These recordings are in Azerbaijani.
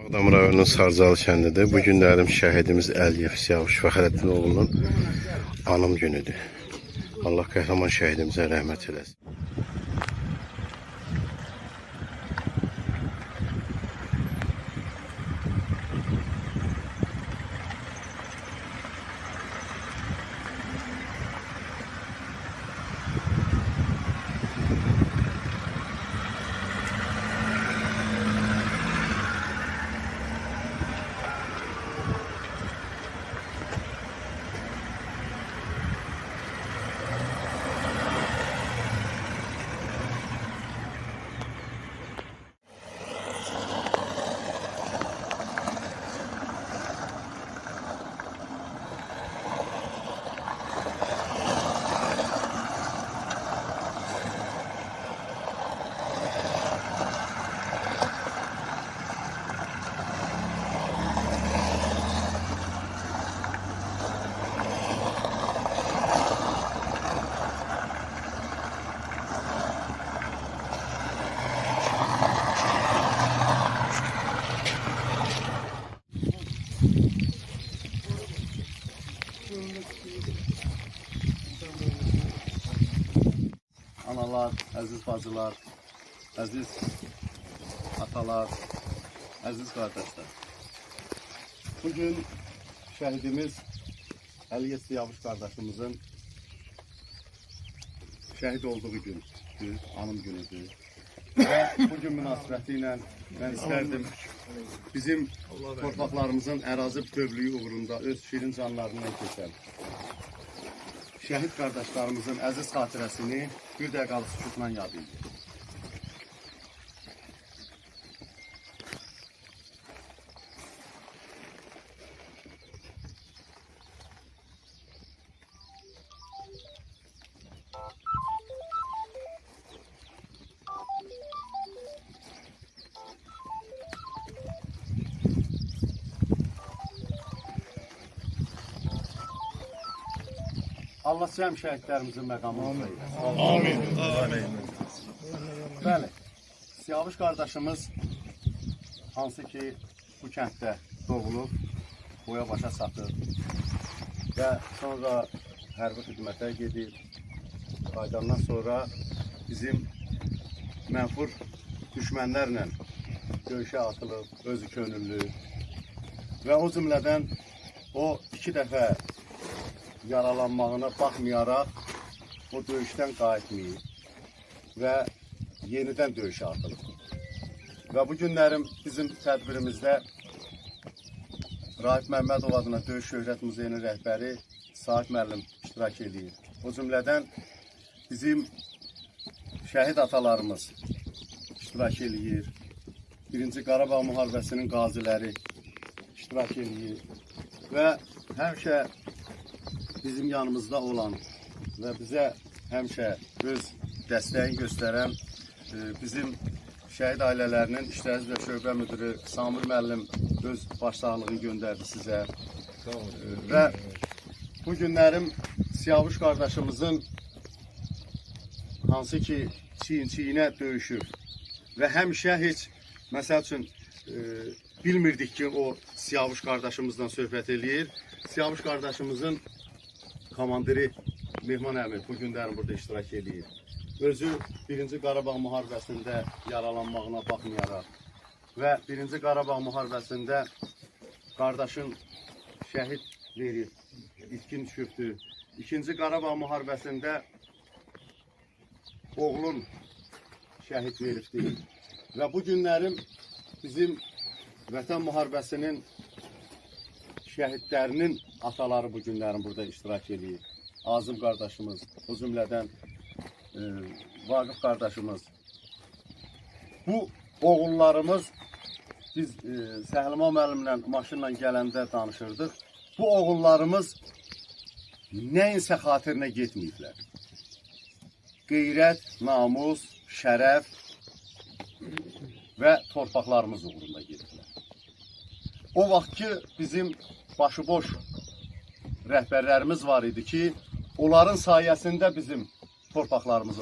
Ağdam rayonunun Sarzalı kəndidir. Bu günlərim şəhidimiz Əliyev Siyavuş Fəxrəddinoğlunun anım günüdür. Allah qəhrəman şəhidimizə rəhmət eləsin. Analar, əziz bacılar, əziz atalar, əziz qardaşlar. Bugün şəhidimiz Əliyev Siyavuş qardaşımızın şəhid olduğu gündür, anım günüdür. Və bugün münasibəti ilə mən istərdim bizim torpaqlarımızın ərazi bütövlüyü uğrunda öz şirin canlarından keçən şəhid qardaşlarımızın əziz xatirəsini bir dəqiqəlik sükutla yad edir. Allah cəm şəhidlərimizin məqamını Amin. Bəli, Siyavuş qardaşımız hansı ki bu kənddə doğulub, boya başa satır və sonra hərbi xidmətə gedir. Qaydandan sonra bizim mənfur düşmənlərlə döyüşə atılıb, özü könüllü və o cümlədən o 2 dəfə yaralanmağına baxmayaraq o döyüşdən qayıtmayıb və yenidən döyüşə atılıb. Və bu günlərim bizim tədbirimizdə Raif Məmmədov adına Döyüş Şöhrət Muzeyinin rəhbəri Sahib müəllim iştirak edir. O cümlədən bizim şəhid atalarımız iştirak edir. 1-ci Qarabağ müharibəsinin qaziləri iştirak edir və həmişə bizim yanımızda olan və bizə həmişə öz dəstəyin göstərən bizim şəhid ailələrinin İşlər üzrə şöbə müdürü Samir müəllim öz başsağlığını göndərdi sizə. Və bu günlərim Siyavuş qardaşımızın hansı ki çiyin-çiyinə döyüşür və həmişə heç, məsəl üçün bilmirdik ki o Siyavuş qardaşımızla söhbət eləyir. Siyavuş qardaşımızın komandiri Mehman əmi bu günlərin burada iştirak edir. Özü 1-ci Qarabağ müharibəsində yaralanmağına baxmayaraq və 1-ci Qarabağ müharibəsində qardaşın şəhid verir, itkin düşübdür. 2-ci Qarabağ müharibəsində oğlun şəhid veribdir. Və bu günlərim bizim Vətən müharibəsinin şəhidlərinin ataları bu günlərin burada iştirak edir. Azim qardaşımız, o cümlədən Vaqif qardaşımız. Bu oğullarımız, biz Səhlimə müəllimlə maşınla gələndə danışırdıq. Bu oğullarımız nəyinsə xatirinə getməyiblər. Qeyrət, namus, şərəf və torpaqlarımız uğrunda gediblər. O vaxt ki bizim başıboş rəhbərlərimiz var idi ki, onların sayəsində bizim torpaqlarımız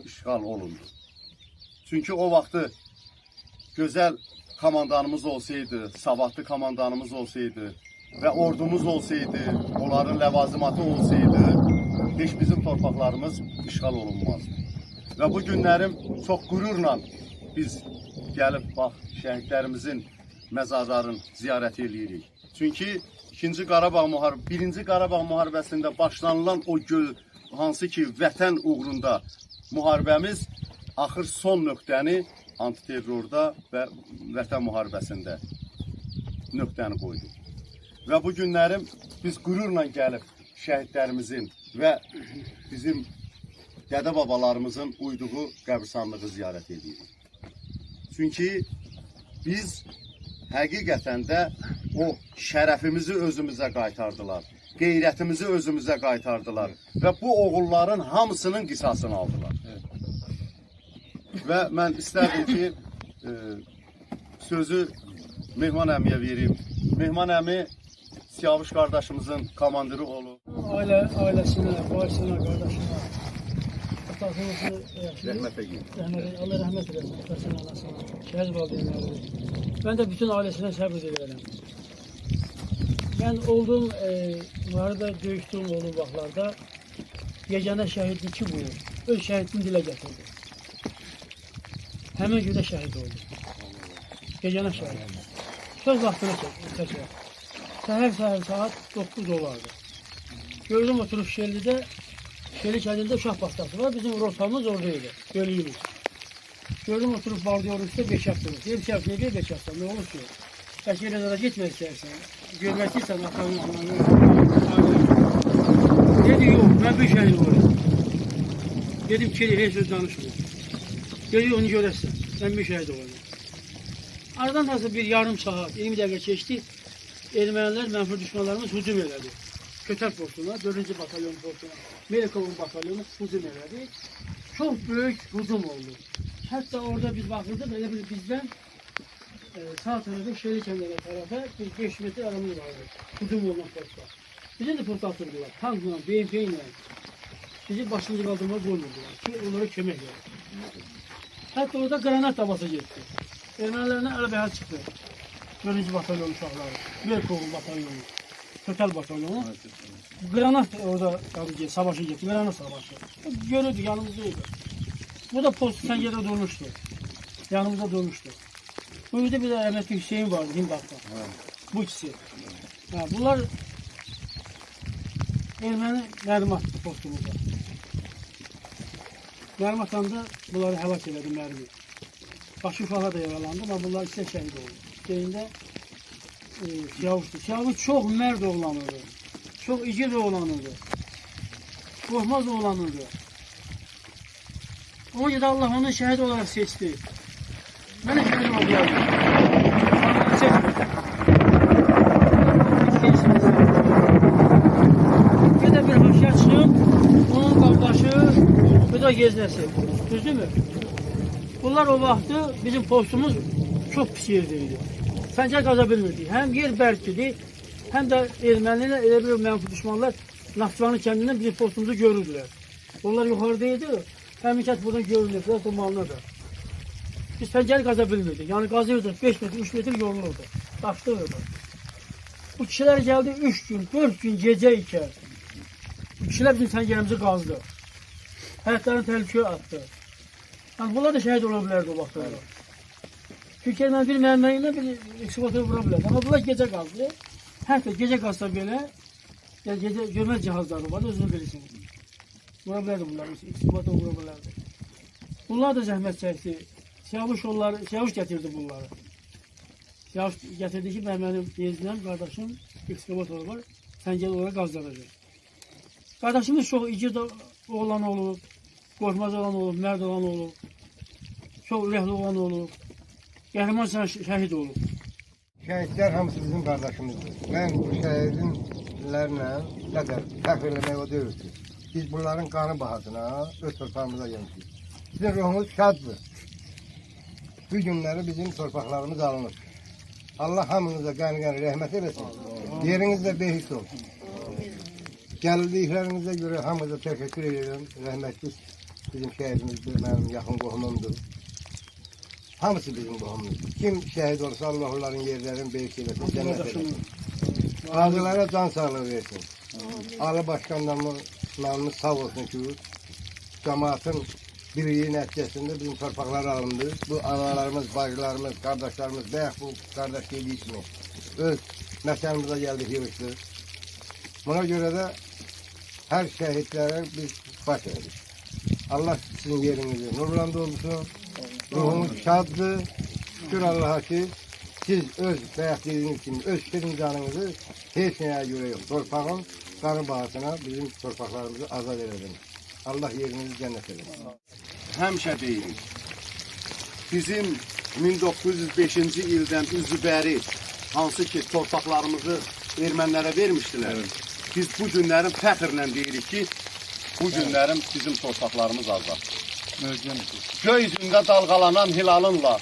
işğal olundu. Çünki o vaxtı gözəl komandanımız olsaydı, savadlı komandanımız olsaydı ve ordumuz olsaydı, onların ləvazimatı olsaydı, heç bizim torpaqlarımız işğal olunmazdı. Və bu günlərim çox qürurla biz gəlib bax şəhidlərimizin məzarlarını ziyarət edirik. Çünki 2-ci Qarabağ müharibəsi, 1-ci Qarabağ müharibəsində başlanılan o hansı ki vətən uğrunda müharibəmiz axır son nöqtəni antiterrorda və vətən müharibəsində nöqtəni qoydu. Və bu günlərim biz qürurla gəlib şəhidlərimizin və bizim dədə babalarımızın uyduğu qəbirstanlığı ziyarət edirik. Çünki biz həqiqətən də o şərəfimizi özümüzə qaytardılar, qeyrətimizi özümüzə qaytardılar və bu oğulların hamısının qisasını aldılar. Və mən istərdim ki, sözü Mehman əmiyə verim. Mehman əmi Siyavuş qardaşımızın komandiri olub. Ailəsinə, bacısına, qardaşına, atasını Rəhmət edin. Allah rəhmət eləsin, atasına, anasına, şəhid valideynləri. Mən də bütün ailəsinə səbr edirəm. Mən oldum, müharibə döyüşdüyüm olduğum vaxtlarda yeganə şəhidli kim buyur? Öz şəhidini dilə gətirdi. Həmin gündə şəhid oldu. Yeganə şəhid. Söz vaxtını çəkir. Səhər saat 9 olardı. Gördüm oturup Şeli'de, Şeli kendinde uşaq bastası var. Bizim rotamız oradaydı. Bölüyümüz. Gördüm oturup vardiyor üstte 5 yaptınız. Dedim ki ne diye 5 yaptım? Ne olur ki? Belki yine de gitme istersen. Görmek istersen atanın anlamını. Dedi yok ben bir şehit olayım. Dedim ki her söz danışmıyor. Dedi onu görersin. Ben bir şehit olayım. Aradan nasıl bir yarım saat, 20 dakika geçti. Ermeniler, menfur düşmanlarımız hücum elədi. Kötər postuna, 4-cü batalyon postuna, Melikovun batalyonu hücum elədi. Çok büyük hücum oldu. Hatta orada biz bakırdık, elə bir bizden sağ tarafı Şehri Kendileri tarafa bir 5 metre aramız vardı. Hücum olan posta. Bizim de posta atırdılar. Tankla, BMP ile. Bizi başlıca kaldırmaya koymurdular ki onlara kömek verir. Hatta orada granat havası gitti. Ermenilerine arabaya çıktı. 4-cü batalyon uşaqları, Melikovun batalyonu, Kötəl batalyonu. Granat orada savaşı gitti, granat savaşı. Görürdük, yanımızdaydı. Bu da post sen yerde durmuştu. Yanımızda durmuştu. Burada bir de rahmetli Hüseyin vardı Hindak'ta. Bu ikisi. Yani bunlar Ermeni mermi attı postumuza. Mermi atanda bunları helak edildi mermi. Başı uşaqlar da yaralandı ama bunlar ikisi şehit oldu. Hüseyin'de Siyavuş'tu. Siyavuş çok merd oğlanıydı. Çok igid oğlanıydı. Korkmaz oğlanıydı. Ona göre Allah onu şehit olarak seçti. Ben de şehit oldum. Bir de bir hoşya çıkıp onun kardeşi bir de geznesi. Düzdü mü? Bunlar o vakti bizim postumuz çok pis yerdeydi. Səncər qaza bilmirdik. Hem yer bərkidi, hem de ermənilər, elə bir mənfi düşmanlar Naxçıvanın kəndindən bizim postumuzu görürdülər. Onlar yuxarıdaydı, həmikat buradan görülürdülər, dumanlı da. Biz səncər qaza bilmirdik. Yani qazıyorduk, 5 metre, 3 metre yorulurdu. Taşdırırdı. Bu kişiler geldi 3 gün, 4 gün gece ikən. Bu kişiler bizim səncərimizi qazdı. Həyatlarını təhlükəyə attı. Yani bunlar da şəhid ola bilərdi o vaxtlarda. Türkiye'den bir mermerine bir ekskvatör vurabilir. Ama bunlar gece gazlı. Hatta gece gazsa böyle yani gece görmez cihazları var. Özünü bilirsiniz. Vurabilirdi bunlar. Ekskvatör vurabilirdi. Bunlar da zahmet çekti. Siyavuş getirdi bunları. Siyavuş getirdi ki benim yezilen kardeşim ekskvatörü var. Səncər olarak gazlanacak. Kardeşimiz çok igid oğlan olur. Korkmaz olan olur. Merd olan olur. Çok ürəkli olan olur. Qəhrəman şəhid olur. Şəhidlər hamısı bizim qardaşımızdır. Mən bu şəhidlərlə qədər fəxr eləmək o deyil ki, biz bunların qanı bahasına öz torpağımıza gəlmişik. Bizim ruhumuz şaddır. Bu günləri bizim torpaqlarımız alınır. Allah hamınıza qəni rəhmət eləsin. Yerinizdə behis olsun. Gəldiklərinizə görə hamınıza təşəkkür edirəm. Rəhmətli bizim şəhidimizdir, mənim yaxın qohumumdur. hamısı bizim qohumumuz. Kim şəhid olsa Allah onların yerlərini böyük eləsin, cənnət eləsin. Ağzılara can sağlığı versin. Ali başkanlarımız sağ olsun ki, cemaatın birliği nəticəsində bizim torpaqlar alındı. Bu analarımız, bacılarımız, kardeşlerimiz, bəyək bu kardeş dediği kimi öz məkanımıza geldik, yığışdıq. Buna göre de her şehitlerə biz baş verdik. Allah sizin yerinizi nurlandı olsun. Ruhumuz şaddır. Şükür Allah'a ki siz öz bəyək dediğiniz kimi öz şirin canınızı heç nəyə göre yok. Torpağın qanı bahasına bizim torpaqlarımızı azad edin. Allah yerinizi cennet edin. Həmişə deyirik. Bizim 1905-ci ildən üzübəri hansı ki torpaqlarımızı ermənilərə vermişdilər. Biz bu günlərin fəxrlə deyirik ki, bu günlərin bizim torpaqlarımız azad. Göy üzündə dalğalanan hilalınla,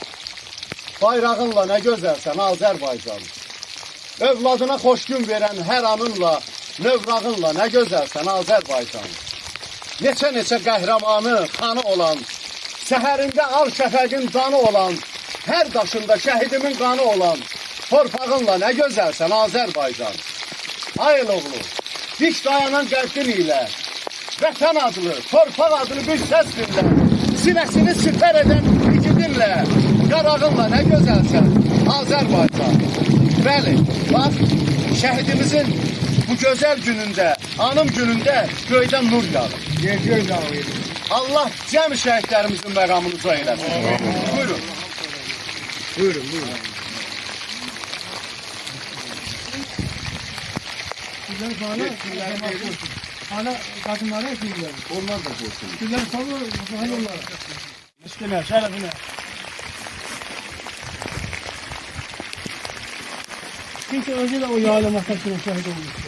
bayrağınla nə gözəlsən Azərbaycan. Övladına xoş gün verən hər anınla, növrağınla nə gözəlsən Azərbaycan. Neçə qəhrəmanı, xanı olan, səhərində al şəfəqin danı olan, hər daşında şəhidimin qanı olan, torpağınla nə gözəlsən Azərbaycan. Ayıl oğlu, dik dayanan qəddin ilə, vətən adlı, torpaq adlı bir səs dinlə, sinəsini sipər edən igidinlə, qarağınla nə gözəlsən Azərbaycan. Bəli, bax, şəhidimizin bu gözəl günündə, anım günündə göydən nur yağır. Göy dağılır. Allah cəm şəhidlərimizin məqamını uca eləsin. Buyurun. Buyurun, buyurun. Güzel hala kadınlara yapıyorlar. Onlar da qoysun. Güzel sabır, hal onlara. Üstüne, şerefine. Çünkü önce de o yağlamaktan şahit olmuştu.